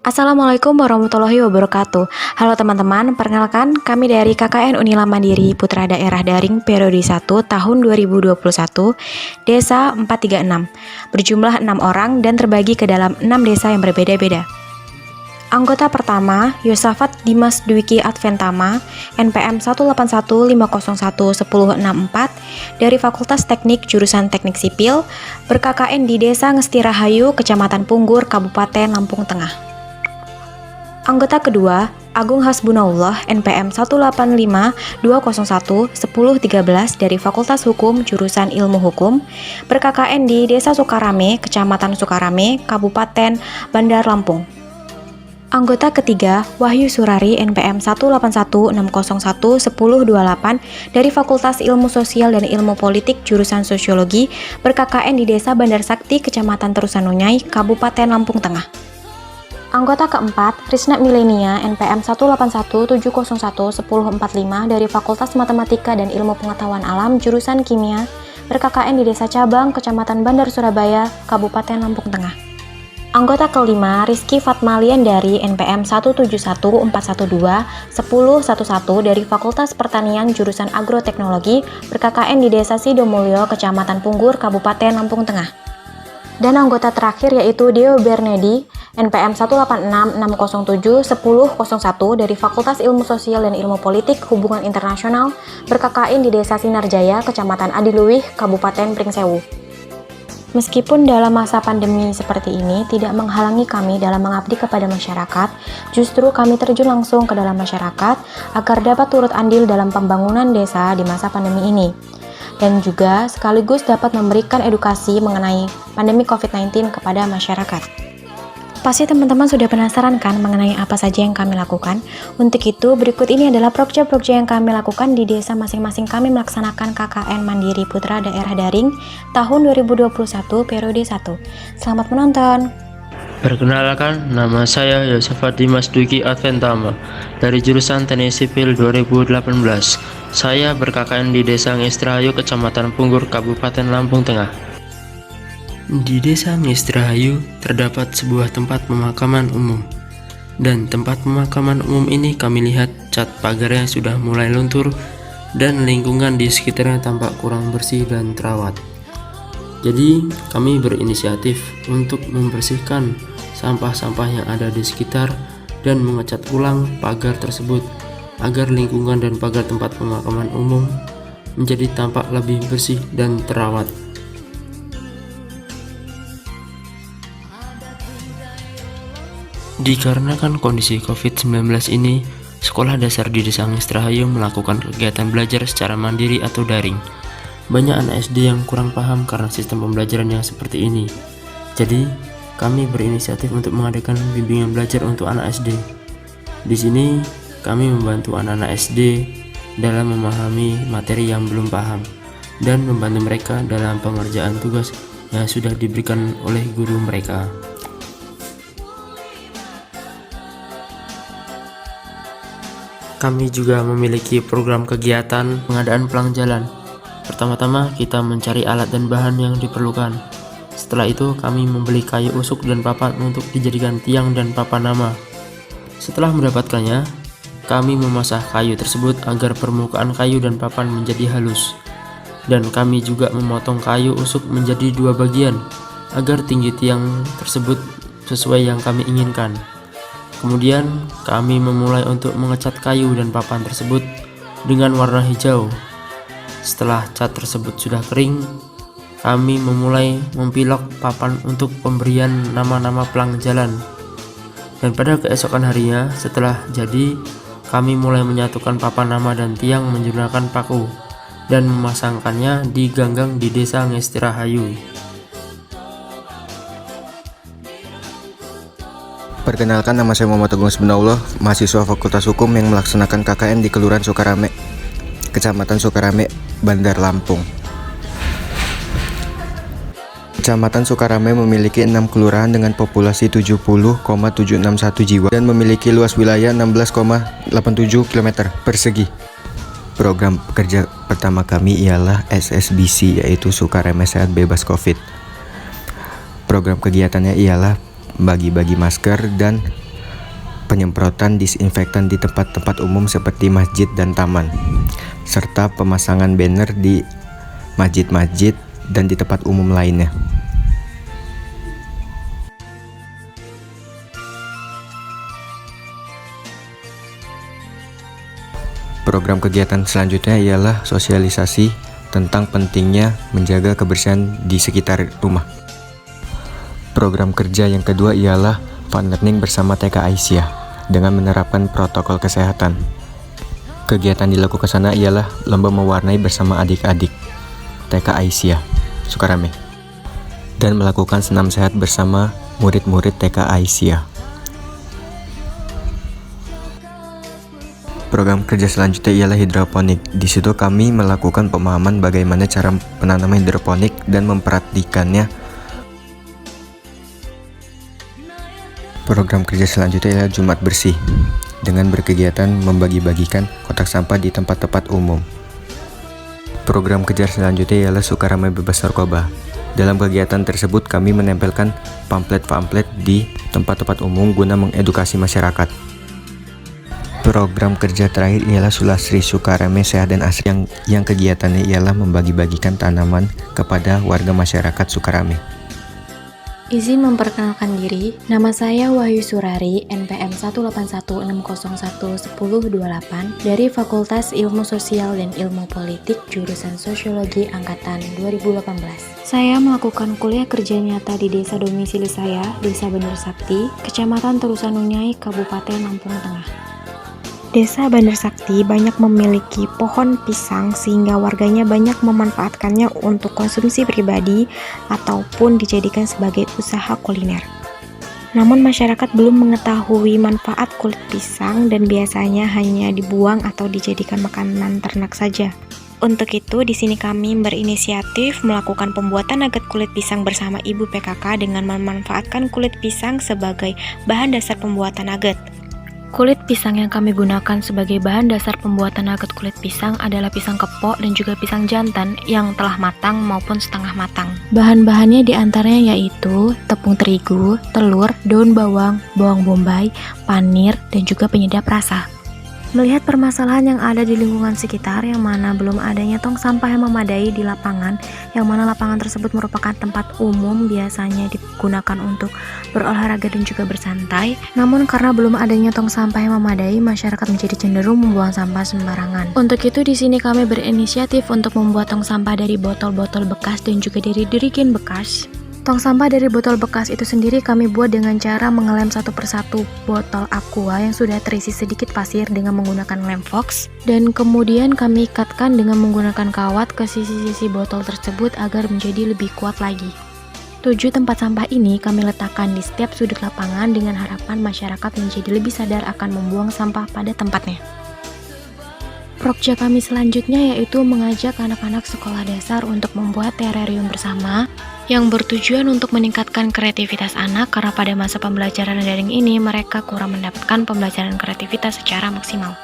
Assalamualaikum warahmatullahi wabarakatuh. Halo teman-teman, perkenalkan kami dari KKN Unila Mandiri Putra Daerah Daring periode 1 tahun 2021, Desa 436, berjumlah 6 orang dan terbagi ke dalam 6 desa yang berbeda-beda. Anggota pertama, Yosafat Dimas Dwiki Adventama, NPM 181501164, dari Fakultas Teknik Jurusan Teknik Sipil, ber-KKN di Desa Ngestirahayu, Kecamatan Punggur, Kabupaten Lampung Tengah. Anggota kedua, Agung Hasbunallah, NPM 18520111013, dari Fakultas Hukum Jurusan Ilmu Hukum, ber-KKN di Desa Sukarame, Kecamatan Sukarame, Kabupaten Bandar Lampung. Anggota ketiga, Wahyu Surari, NPM 18160111028, dari Fakultas Ilmu Sosial dan Ilmu Politik Jurusan Sosiologi, ber-KKN di Desa Bandar Sakti, Kecamatan Terusanunyai, Kabupaten Lampung Tengah. Anggota keempat, Risna Milenia, NPM 18170111045, dari Fakultas Matematika dan Ilmu Pengetahuan Alam Jurusan Kimia, ber-KKN di Desa Cabang, Kecamatan Bandar Surabaya, Kabupaten Lampung Tengah. Anggota kelima, Rizky Fatmalian dari NPM 171412111, dari Fakultas Pertanian Jurusan Agroteknologi, ber-KKN di Desa Sidomulyo, Kecamatan Punggur, Kabupaten Lampung Tengah. Dan anggota terakhir yaitu Deo Bernedi, NPM 186607101, dari Fakultas Ilmu Sosial dan Ilmu Politik Hubungan Internasional, ber-KKN di Desa Sinarjaya, Kecamatan Adiluwih, Kabupaten Pringsewu. Meskipun dalam masa pandemi seperti ini tidak menghalangi kami dalam mengabdi kepada masyarakat, justru kami terjun langsung ke dalam masyarakat agar dapat turut andil dalam pembangunan desa di masa pandemi ini. Dan juga sekaligus dapat memberikan edukasi mengenai pandemi COVID-19 kepada masyarakat. Pasti teman-teman sudah penasaran kan mengenai apa saja yang kami lakukan? Untuk itu, berikut ini adalah prokja-prokja yang kami lakukan di desa masing-masing kami melaksanakan KKN Mandiri Putra Daerah Daring tahun 2021 periode 1. Selamat menonton! Perkenalkan, nama saya Yosafat Dimas Dwiki Adventama dari jurusan Teknik Sipil 2018. Saya ber-KKN di Desa Ngestirahayu, Kecamatan Punggur, Kabupaten Lampung Tengah. Di Desa Ngestirahayu terdapat sebuah tempat pemakaman umum. Dan tempat pemakaman umum ini kami lihat cat pagarnya sudah mulai luntur dan lingkungan di sekitarnya tampak kurang bersih dan terawat. Jadi kami berinisiatif untuk membersihkan sampah-sampah yang ada di sekitar dan mengecat ulang pagar tersebut agar lingkungan dan pagar tempat pemakaman umum menjadi tampak lebih bersih dan terawat. Dikarenakan kondisi COVID-19 ini, sekolah dasar di Desa Ngestirahayu melakukan kegiatan belajar secara mandiri atau daring. Banyak anak SD yang kurang paham karena sistem pembelajaran yang seperti ini. Jadi, kami berinisiatif untuk mengadakan bimbingan belajar untuk anak SD. Di sini, kami membantu anak-anak SD dalam memahami materi yang belum paham dan membantu mereka dalam pengerjaan tugas yang sudah diberikan oleh guru mereka. Kami juga memiliki program kegiatan pengadaan pelang jalan. Pertama-tama kita mencari alat dan bahan yang diperlukan. Setelah itu kami membeli kayu usuk dan papan untuk dijadikan tiang dan papan nama. Setelah mendapatkannya, kami memasah kayu tersebut agar permukaan kayu dan papan menjadi halus. Dan kami juga memotong kayu usuk menjadi 2 bagian agar tinggi tiang tersebut sesuai yang kami inginkan. Kemudian kami memulai untuk mengecat kayu dan papan tersebut dengan warna hijau. Setelah cat tersebut sudah kering, kami memulai mempilok papan untuk pemberian nama-nama pelang jalan. Dan pada keesokan harinya setelah jadi, kami mulai menyatukan papan nama dan tiang menggunakan paku dan memasangkannya di ganggang di Desa Ngestirahayu. Perkenalkan, nama saya Muhammad Agung Hasbunallah, mahasiswa Fakultas Hukum yang melaksanakan KKN di Kelurahan Sukarame, Kecamatan Sukarame, Bandar Lampung. Kecamatan Sukarame memiliki 6 kelurahan dengan populasi 70,761 jiwa dan memiliki luas wilayah 16,87 km persegi. Program kerja pertama kami ialah SSBC, yaitu Sukarame Sehat Bebas Covid. Program kegiatannya ialah bagi-bagi masker dan penyemprotan disinfektan di tempat-tempat umum seperti masjid dan taman, serta pemasangan banner di masjid-masjid dan di tempat umum lainnya. Program kegiatan selanjutnya ialah sosialisasi tentang pentingnya menjaga kebersihan di sekitar rumah. Program kerja yang kedua ialah Fun Learning bersama TK Aisyah dengan menerapkan protokol kesehatan. Kegiatan dilakukan sana ialah lomba mewarnai bersama adik-adik TK Aisyah, Sukarame, dan melakukan senam sehat bersama murid-murid TK Aisyah. Program kerja selanjutnya ialah hidroponik. Di situ kami melakukan pemahaman bagaimana cara penanaman hidroponik dan memperhatikannya. Program kerja selanjutnya ialah Jumat Bersih dengan berkegiatan membagi-bagikan kotak sampah di tempat-tempat umum. Program kerja selanjutnya ialah Sukarame Bebas Narkoba. Dalam kegiatan tersebut kami menempelkan pamflet-pamflet di tempat-tempat umum guna mengedukasi masyarakat. Program kerja terakhir ialah Sulasri Sukarame Sehat dan Asri yang kegiatannya ialah membagi-bagikan tanaman kepada warga masyarakat Sukarame. Izin memperkenalkan diri, nama saya Wahyu Surari, NPM 18160111028 dari Fakultas Ilmu Sosial dan Ilmu Politik jurusan Sosiologi Angkatan 2018. Saya melakukan kuliah kerja nyata di desa domisili saya, Desa Bandar Sakti, Kecamatan Terusanunyai, Kabupaten Lampung Tengah. Desa Bandar Sakti banyak memiliki pohon pisang sehingga warganya banyak memanfaatkannya untuk konsumsi pribadi ataupun dijadikan sebagai usaha kuliner. Namun masyarakat belum mengetahui manfaat kulit pisang dan biasanya hanya dibuang atau dijadikan makanan ternak saja. Untuk itu, di sini kami berinisiatif melakukan pembuatan nugget kulit pisang bersama Ibu PKK dengan memanfaatkan kulit pisang sebagai bahan dasar pembuatan nugget. Kulit pisang yang kami gunakan sebagai bahan dasar pembuatan nugget kulit pisang adalah pisang kepok dan juga pisang jantan yang telah matang maupun setengah matang. Bahan-bahannya diantaranya yaitu tepung terigu, telur, daun bawang, bawang bombay, panir, dan juga penyedap rasa. Melihat permasalahan yang ada di lingkungan sekitar yang mana belum adanya tong sampah yang memadai di lapangan, yang mana lapangan tersebut merupakan tempat umum biasanya digunakan untuk berolahraga dan juga bersantai. Namun karena belum adanya tong sampah yang memadai, masyarakat menjadi cenderung membuang sampah sembarangan. Untuk itu di sini kami berinisiatif untuk membuat tong sampah dari botol-botol bekas dan juga dari jerigen bekas. Tong sampah dari botol bekas itu sendiri kami buat dengan cara mengelem satu persatu botol aqua yang sudah terisi sedikit pasir dengan menggunakan lem fox, dan kemudian kami ikatkan dengan menggunakan kawat ke sisi-sisi botol tersebut agar menjadi lebih kuat lagi. 7 tempat sampah ini kami letakkan di setiap sudut lapangan dengan harapan masyarakat menjadi lebih sadar akan membuang sampah pada tempatnya. Prokja kami selanjutnya yaitu mengajak anak-anak sekolah dasar untuk membuat terarium bersama yang bertujuan untuk meningkatkan kreativitas anak karena pada masa pembelajaran daring ini mereka kurang mendapatkan pembelajaran kreativitas secara maksimal.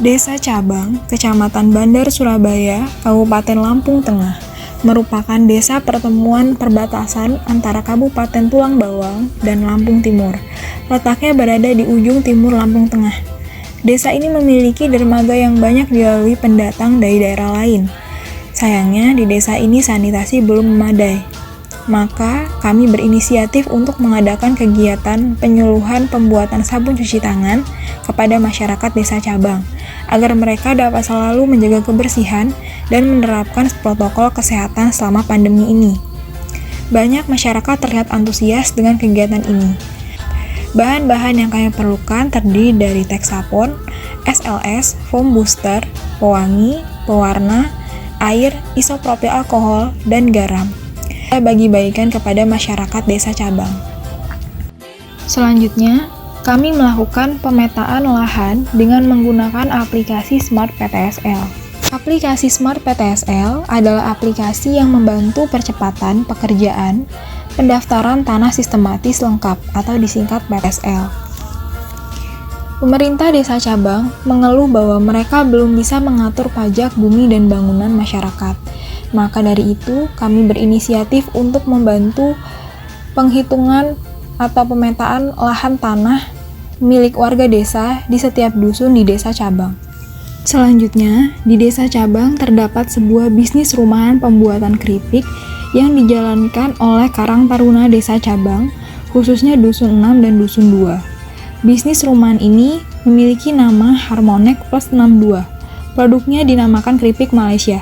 Desa Cabang, Kecamatan Bandar Surabaya, Kabupaten Lampung Tengah, merupakan desa pertemuan perbatasan antara Kabupaten Tulang Bawang dan Lampung Timur. Letaknya berada di ujung timur Lampung Tengah. Desa ini memiliki dermaga yang banyak dilalui pendatang dari daerah lain. Sayangnya di desa ini sanitasi belum memadai. Maka kami berinisiatif untuk mengadakan kegiatan penyuluhan pembuatan sabun cuci tangan kepada masyarakat Desa Cabang agar mereka dapat selalu menjaga kebersihan dan menerapkan protokol kesehatan selama pandemi ini. Banyak masyarakat terlihat antusias dengan kegiatan ini. Bahan-bahan yang kami perlukan terdiri dari Texapon, SLS, foam booster, pewangi, pewarna, air, isopropil alkohol, dan garam. Kita bagi-bagikan kepada masyarakat Desa Cabang. Selanjutnya, kami melakukan pemetaan lahan dengan menggunakan aplikasi Smart PTSL. Aplikasi Smart PTSL adalah aplikasi yang membantu percepatan pekerjaan pendaftaran tanah sistematis lengkap atau disingkat PTSL. Pemerintah Desa Cabang mengeluh bahwa mereka belum bisa mengatur pajak bumi dan bangunan masyarakat. Maka dari itu, kami berinisiatif untuk membantu penghitungan atau pemetaan lahan tanah milik warga desa di setiap dusun di desa cabang. Selanjutnya, di desa cabang terdapat sebuah bisnis rumahan pembuatan keripik yang dijalankan oleh Karang Taruna Desa Cabang, khususnya Dusun 6 dan Dusun 2. Bisnis rumahan ini memiliki nama Harmonek Plus 62. Produknya dinamakan keripik Malaysia.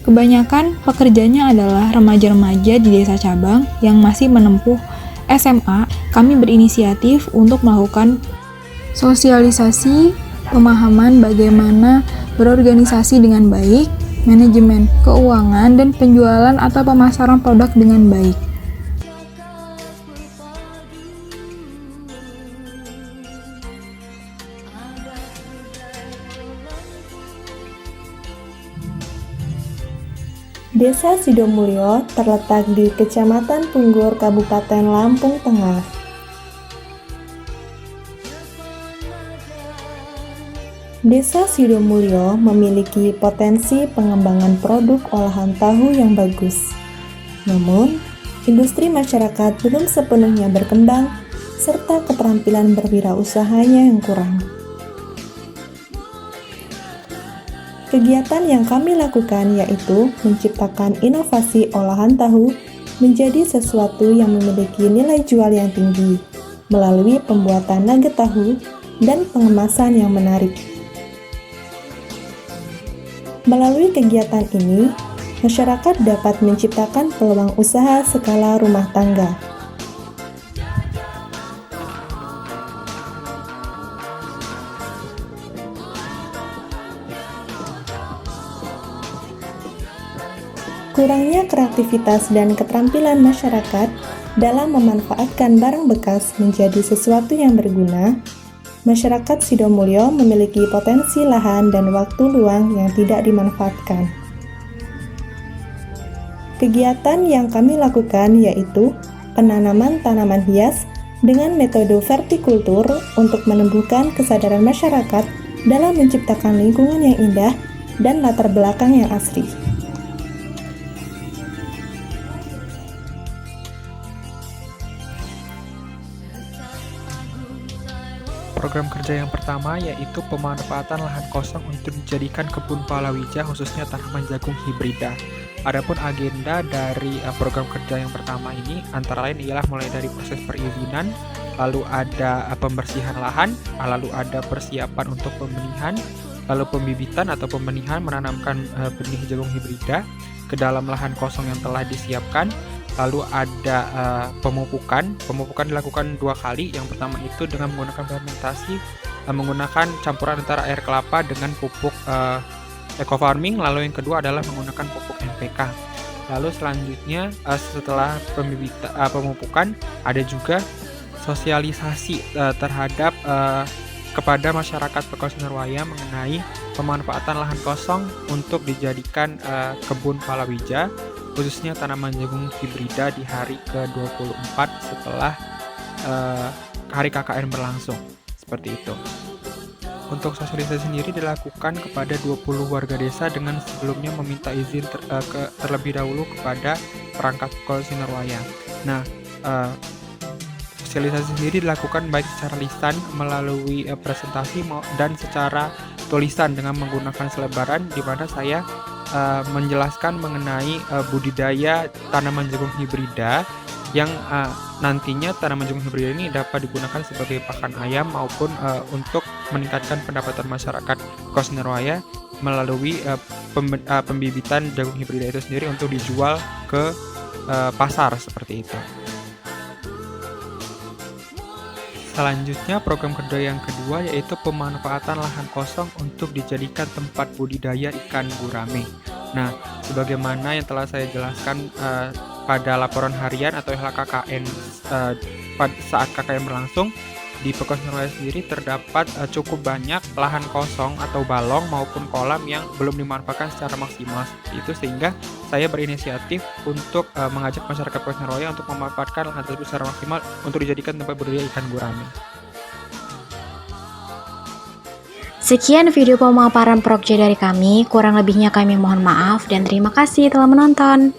Kebanyakan pekerjanya adalah remaja-remaja di desa cabang yang masih menempuh SMA. Kami berinisiatif untuk melakukan sosialisasi pemahaman bagaimana berorganisasi dengan baik, manajemen keuangan, dan penjualan atau pemasaran produk dengan baik. Desa Sidomulyo terletak di Kecamatan Punggur, Kabupaten Lampung Tengah. Desa Sidomulyo memiliki potensi pengembangan produk olahan tahu yang bagus. Namun, industri masyarakat belum sepenuhnya berkembang, serta keterampilan berwirausahanya yang kurang. Kegiatan yang kami lakukan yaitu menciptakan inovasi olahan tahu menjadi sesuatu yang memiliki nilai jual yang tinggi melalui pembuatan nugget tahu dan pengemasan yang menarik. Melalui kegiatan ini, masyarakat dapat menciptakan peluang usaha skala rumah tangga. Kurangnya kreativitas dan keterampilan masyarakat dalam memanfaatkan barang bekas menjadi sesuatu yang berguna, masyarakat Sidomulyo memiliki potensi lahan dan waktu luang yang tidak dimanfaatkan. Kegiatan yang kami lakukan yaitu penanaman tanaman hias dengan metode vertikultur untuk menumbuhkan kesadaran masyarakat dalam menciptakan lingkungan yang indah dan latar belakang yang asri. Program kerja yang pertama yaitu pemanfaatan lahan kosong untuk dijadikan kebun palawija khususnya tanaman jagung hibrida. Adapun agenda dari program kerja yang pertama ini antara lain ialah mulai dari proses perizinan, lalu ada pembersihan lahan, lalu ada persiapan untuk pembenihan, lalu pembibitan atau pembenihan menanamkan benih jagung hibrida ke dalam lahan kosong yang telah disiapkan. Lalu ada pemupukan. Pemupukan dilakukan 2 kali. Yang pertama itu dengan menggunakan fermentasi, menggunakan campuran antara air kelapa dengan pupuk eco farming. Lalu yang kedua adalah menggunakan pupuk NPK. Lalu selanjutnya setelah pemupukan ada juga sosialisasi terhadap kepada masyarakat Pekausinarwaya mengenai pemanfaatan lahan kosong untuk dijadikan kebun palawija, khususnya tanaman jagung hibrida di hari ke-24 setelah hari KKN berlangsung. Seperti itu. Untuk sosialisasi sendiri dilakukan kepada 20 warga desa dengan sebelumnya meminta izin terlebih dahulu kepada perangkat Pekausinarwaya. Nah, sosialisasi sendiri dilakukan baik secara lisan melalui presentasi dan secara tulisan dengan menggunakan selebaran di mana saya menjelaskan mengenai budidaya tanaman jagung hibrida yang nantinya tanaman jagung hibrida ini dapat digunakan sebagai pakan ayam maupun untuk meningkatkan pendapatan masyarakat Pekausinarwaya melalui pembibitan jagung hibrida itu sendiri untuk dijual ke pasar seperti itu. Selanjutnya program kerja yang kedua yaitu pemanfaatan lahan kosong untuk dijadikan tempat budidaya ikan gurame. Nah, sebagaimana yang telah saya jelaskan pada laporan harian atau LHKKN saat KKN berlangsung, di Pekausinarwaya sendiri terdapat cukup banyak lahan kosong atau balong maupun kolam yang belum dimanfaatkan secara maksimal. Itu sehingga saya berinisiatif untuk mengajak masyarakat Pekausinarwaya untuk memanfaatkan lahan tersebut secara maksimal untuk dijadikan tempat budidaya ikan gurame. Sekian video pemaparan Prokja dari kami, kurang lebihnya kami mohon maaf dan terima kasih telah menonton.